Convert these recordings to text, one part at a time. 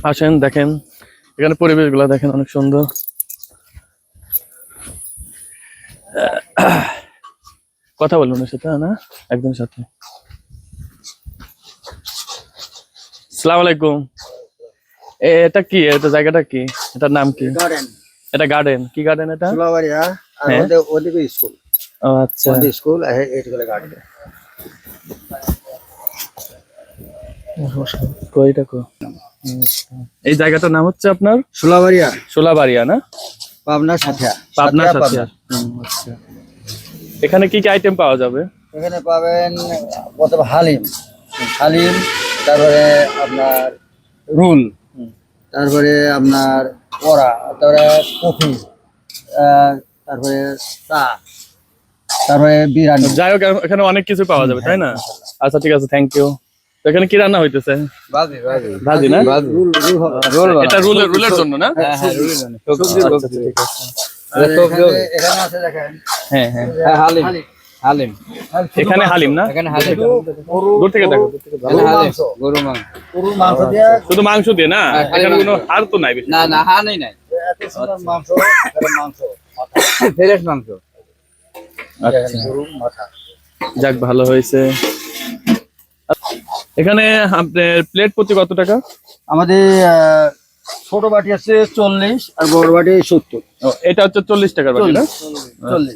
আসেন দেখেন এখানে পরিবেশগুলো দেখেন অনেক সুন্দর। কথা বলুন ওর সাথে না একদম সাথে। আসসালামু আলাইকুম। এটা কি, এটা জায়গাটা কি, এটার নাম কি? গার্ডেন। এটা গার্ডেন, কি গার্ডেন এটা? সোলাবাড়িয়া আর হ্যাঁ। ওদিকে স্কুল। ও আচ্ছা, ওদিকে স্কুল আর এইগুলো গার্ডেন। কইটা কো? এই জায়গাটার নাম হচ্ছে আপনার সোলাবাড়িয়া, শোলাবাড়িয়া না? পাবনা সাথিয়া। পাবনা সাথিয়া, সাথিয়া। আচ্ছা, এখানে কি কি আইটেম পাওয়া যাবে? এখানে পাবেন প্রথমে হালিম, হালিম, তারপরে আপনার রোল, তারপরে আপনার বড়া, তারপরে কফি, তারপরে চা, তারপরে বিরিয়ানি। যাই হোক এখানে অনেক কিছু পাওয়া যাবে তাই না? আচ্ছা ঠিক আছে, থ্যাংক ইউ। তো এখানে কি রান্না হইতেছে? ভাজি না? রোল এটা রুলের জন্য না? হ্যাঁ, রোলের জন্য। আচ্ছা, ঠিক আছে। এখানে আছে দেখেন। হ্যাঁ হ্যাঁ, হালিম, হালিম। এখানে হালিম না? এখানে হালিম। দূর থেকে দেখো, গরুর মাংস, গরুর মাংস, গরুর মাংস দিয়ে শুধু মাংস দিয়ে না? এখানে কোনো হাড় তো নাই বেশি? না না, হানি নাই। এত সুন্দর মাংস, এটা মাংস, ফ্রেশ মাংস। আচ্ছা, গরুর মাথা। যাক ভালো হয়েছে। এখানে আপনার প্লেট প্রতি কত টাকা? আমাদের ছোট বাটি আছে 40 আর বড় বাটি 70। এটা হচ্ছে 40 টাকার বাটি না? 40।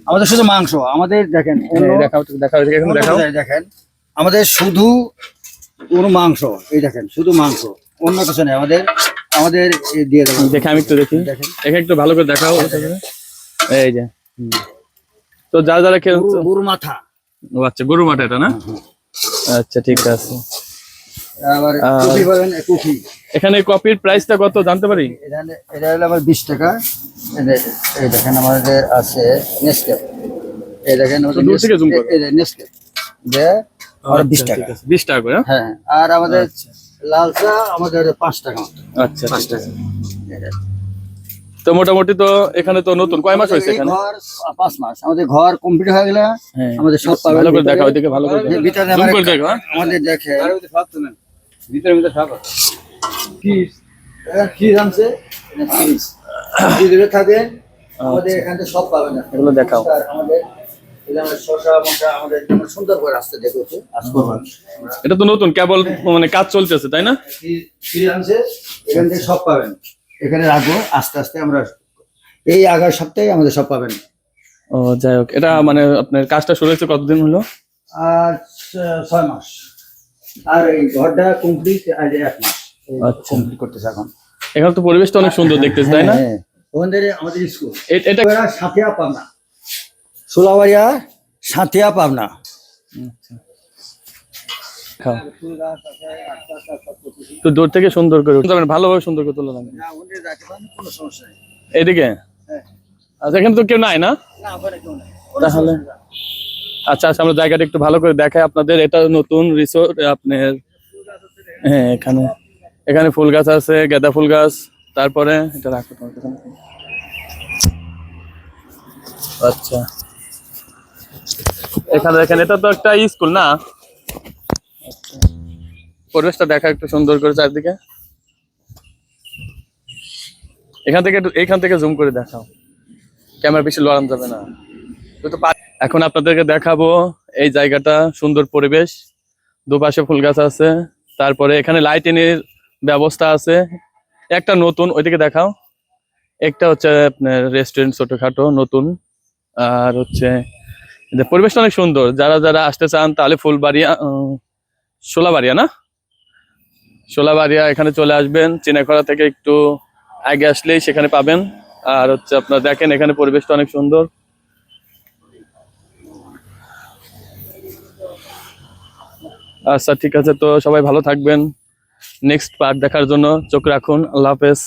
আমাদের শুধু মাংস, আমাদের দেখেন দেখাও দেখাও এখানে দেখাও। দেখেন আমাদের শুধু কোনো মাংস, এই দেখেন শুধু মাংস, অন্য কিছু নেই আমাদের। আমাদের দিয়ে দেবেন, দেখে আমি একটু দেখি, দেখেন এখানে একটু ভালো করে দেখাও। এই যে তো যারা যারা গরুর মাথা। ও আচ্ছা, গরু মাঠে এটা না? আচ্ছা ঠিক আছে। আবার কফি পাবেন, কফি। এখানে কপির প্রাইসটা কত জানতে পারি? এখানে এটা হলো আমার 20 টাকা। এই দেখেন আমাদের আছে নেসকেফে, এই দেখেন তো দূর থেকে জুম করো। এই নেসকেফে যে আর 20 টাকা। 20 টাকা করে? হ্যাঁ, আর আমাদের লাল চা আমাদের 5 টাকা মতো। আচ্ছা 5 টাকা। তো মোটামুটি তো এখানে তো নতুন কয় মাস হয়েছে এখানে? ঘর 5 মাস। আমাদের ঘর কমপ্লিট হয়ে গেলে হ্যাঁ, আমাদের সব পাবেন। ভালো করে দেখাও, ওইদিকে ভালো করে দেখাও। ভিতরে জুম করে দেখো। আমাদের দেখে ভিতরে সব কি কি জানছে ফ্রিজ ভিতরে থাকে। আমাদের এখানে সব পাবেন, এগুলো দেখাও। আমাদের এখানে শসা মশা আমাদের সুন্দর করে আসতে দেখো তো আসবো। এটা তো নতুন কেবল মানে কাজ চলতেছে তাই না? কি জানছে এখান থেকে সব পাবেন। এখানে রাখবো, আস্তে আস্তে আমরা এই আগার সপ্তাহে আমাদের সব পাবেন। ও যাই হোক, এটা মানে আপনার কাজটা শুরু হয়েছে কতদিন হলো? আর 6 মাস। আর এই ঘরটা কমপ্লিট আজ 1 মাস। আচ্ছা, কমপ্লিট করতেছে এখন। এখানে তো পরিবেশটা অনেক সুন্দর দেখতেছে তাই না? হ্যাঁ, ওখান থেকে আমাদের স্কুল এটা সাথিয়া পাবনা, সোলাবাড়িয়া সাথিয়া পাবনা। খাও। তো দূর থেকে সুন্দর করে ভালোভাবে সুন্দর করে তোলা লাগে। কোনো সমস্যা নেই। এদিকে আচ্ছা, এখানে তো কেউ নাই না? না, ওখানে কেউ নেই। তাহলে আচ্ছা আচ্ছা, আমরা জায়গাটা একটু ভালো করে দেখাই আপনাদের। এটা নতুন রিসোর্ট আপনার। হ্যাঁ, এখানে এখানে ফুল গাছ আছে, গাঁদা ফুল গাছ। তারপরে এটা রাখো তোমার কাছে। আচ্ছা, এখানে দেখেন এটা তো একটা স্কুল না? পরিবেশটা দেখা একটু সুন্দর করে চারদিকে। এখান থেকে জুম করে দেখাও, ক্যামেরা বেশি লড়ানো যাবে না। এখন আপনাদেরকে দেখাবো এই জায়গাটা, সুন্দর পরিবেশ, দুপাশে ফুল গাছ আছে। তারপরে এখানে লাইটিংয়ের ব্যবস্থা আছে। একটা নতুন, ওইদিকে দেখাও। একটা হচ্ছে আপনার রেস্টুরেন্ট ছোটখাটো নতুন। আর হচ্ছে পরিবেশটা অনেক সুন্দর। যারা যারা আসতে চান তাহলে ফুলবাড়িয়া, শোলাবাড়িয়া না, শোলাবাড়িয়া এখানে চলে আসবেন। চিনাখড়া থেকে একটু আগে আসলেই সেখানে পাবেন। আর হচ্ছে আপনার দেখেন এখানে পরিবেশটা অনেক সুন্দর। আচ্ছা ঠিক আছে, তো সবাই ভালো থাকবেন। নেক্সট পার্ট দেখার জন্য চোখ রাখুন। আল্লাহ হাফেজ।